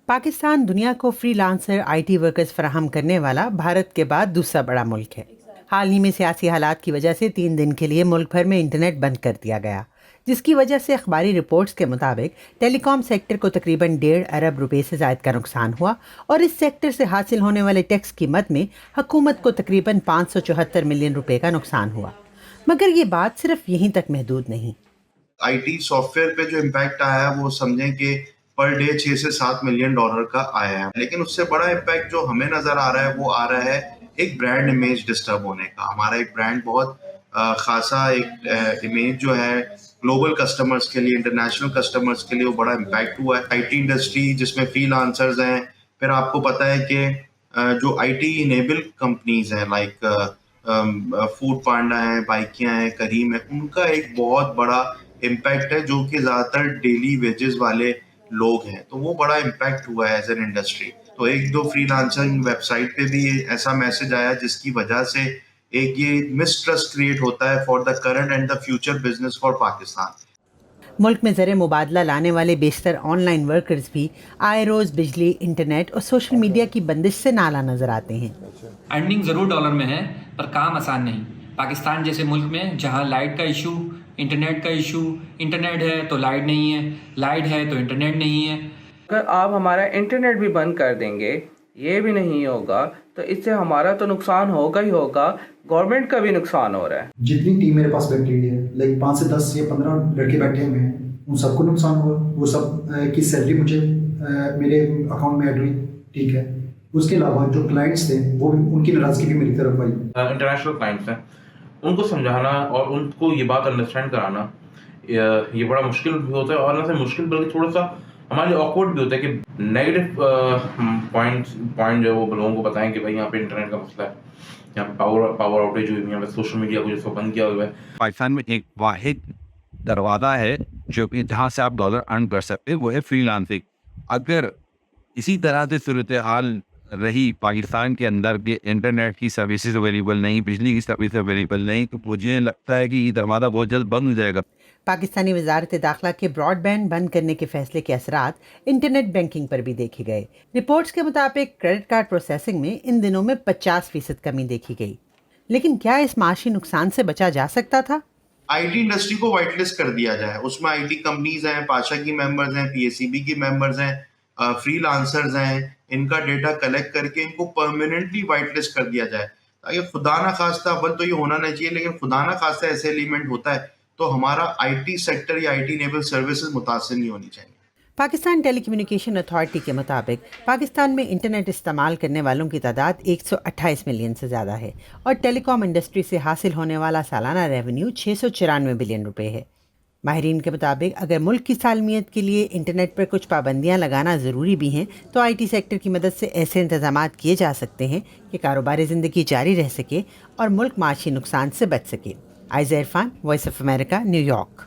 पाकिस्तान दुनिया को freelancer IT workers फराहम करने वाला भारत के बाद दूसरा बड़ा मुल्क है। हाल ही में सियासी हालात की वजह से 3 दिन के लिए मुल्क भर में इंटरनेट बंद कर दिया गया, जिसकी वजह से अखबारी रिपोर्ट्स के मुताबिक टेलीकॉम सेक्टर को तकरीबन 1.5 अरब रुपए से ज़ायद का नुकसान हुआ और इस सेक्टर से हासिल होने वाले टैक्स की मद में हुकूमत को तकरीबन 574 मिलियन रुपए का नुकसान हुआ। मगर ये बात सिर्फ यहीं तक महदूद नहीं। आईटी सॉफ्टवेयर पे जो इम्पैक्ट आया है वो समझें कि पर डे 6 से 7 मिलियन डॉलर का आया है, लेकिन उससे बड़ा इम्पैक्ट जो हमें नजर आ रहा है वो आ रहा है एक ब्रांड इमेज डिस्टर्ब होने का। हमारा एक ब्रांड बहुत खासा एक इमेज जो है ग्लोबल कस्टमर्स के लिए, इंटरनेशनल कस्टमर्स के लिए वो बड़ा इम्पैक्ट हुआ है। आईटी इंडस्ट्री जिसमें फ्रीलांसर्स हैं, फिर आपको पता है कि जो आईटी इनेबल कंपनीज हैं लाइक फूड पांडा है, बाइकियां हैं, करीम है, उनका एक बहुत बड़ा इम्पैक्ट है जो कि ज्यादातर डेली वेजेस वाले लोग हैं, तो वो बड़ा इम्पैक्ट हुआ है एज एन इंडस्ट्री। तो एक दो फ्रीलांसिंग वेबसाइट पे भी ऐसा मैसेज आया जिसकी वजह से एक ये मिसट्रस्ट क्रिएट होता है for the current and the future business for Pakistan. मुल्क में ज़र मुबादला लाने वाले बेशतर ऑनलाइन वर्कर्स भी आए रोज़ बिजली, इंटरनेट और सोशल मीडिया की बंदिश से नाला नजर आते हैं। अर्निंग ज़रूर डॉलर में है पर काम आसान नहीं। पाकिस्तान जैसे मुल्क में जहां लाइट का इशू, इंटरनेट का इशू, इंटरनेट है तो लाइट नहीं है, लाइट है तो इंटरनेट नहीं है। अगर आप हमारा इंटरनेट भी बंद कर देंगे, ये भी नहीं होगा, तो इससे हमारा तो नुकसान होगा ही होगा, गवर्नमेंट का भी नुकसान हो रहा है। जितनी टीम मेरे पास बैठी हुई है, लाइक 5 से 10 या 15 लड़के बैठे हुए हैं, उन सबको नुकसान हुआ। वो सब की सैलरी मुझे मेरे अकाउंट में ऐड हुई, ठीक है। उसके अलावा जो क्लाइंट्स थे वो भी, उनकी नाराजगी भी मेरी तरफ आई। इंटरनेशनल क्लाइंट्स हैं, उनको समझाना और उनको ये बात अंडरस्टैंड कराना ये बड़ा मुश्किल भी होता है, और ना से मुश्किल बल्कि थोड़ा सा हमारे लिए ऑकवर्ड भी होता है कि नेगेटिव पॉइंट जो वो लोगों को बताएं कि भाई यहाँ पे इंटरनेट का मसला है, यहाँ पे पावर आउटेज हुई है, यहाँ पे सोशल मीडिया को जिसको बंद किया हुआ है। पाकिस्तान में एक वाहिद दरवाज़ा है जो कि जहाँ से आप डॉलर अर्न कर सकते हैं, वो है फ्रीलांसिंग। अगर इसी तरह से सूरत हाल रही पाकिस्तान के अंदर के इंटरनेट की सर्विसेज अवेलेबल नहीं, बिजली की सर्विस अवेलेबल नहीं, तो मुझे लगता है कि ये दरवाज़ा बहुत जल्द बंद हो जाएगा। पाकिस्तानी वजारत दाखिला के ब्रॉडबैंड बंद करने के फैसले के असरात इंटरनेट बैंकिंग पर भी देखे गए। रिपोर्ट्स के मुताबिक क्रेडिट कार्ड प्रोसेसिंग में इन दिनों में 50% कमी देखी गई। लेकिन क्या इस माशी नुकसान से बचा जा सकता था? आईटी इंडस्ट्री को व्हाइट लिस्ट कर दिया जाए, उसमें आईटी कंपनीज हैं, पाशा की मेंबर्स हैं, पीएसीबी की मेंबर्स हैं, फ्रीलांसर्स हैं, इनका डेटा कलेक्ट करके इनको परमानेंटली व्हाइट लिस्ट कर दिया जाए, ताकि खुदा ना खास्ता, अव्वल तो ये होना नहीं चाहिए, लेकिन खुदा ना खास्ता ऐसे एलिमेंट होता है तो हमारा आईटी सेक्टर या आईटी इनेबल सर्विसेज मुतासिर नहीं होनी चाहिए। पाकिस्तान टेलीकम्युनिकेशन अथॉरिटी के मुताबिक पाकिस्तान में इंटरनेट इस्तेमाल करने वालों की तादाद 128 मिलियन से ज़्यादा है और टेलीकॉम इंडस्ट्री से हासिल होने वाला सालाना रेवेन्यू 694 बिलियन रुपए है। माहिरीन के मुताबिक अगर मुल्क की सालमियत के लिए इंटरनेट पर कुछ पाबंदियां लगाना ज़रूरी भी हैं, तो आईटी सेक्टर की मदद से ऐसे इंतजाम किए जा सकते हैं कि कारोबारी ज़िंदगी जारी रह सके और मुल्क माशी नुकसान से बच सके। Aiza Irfan, Voice of America, New York.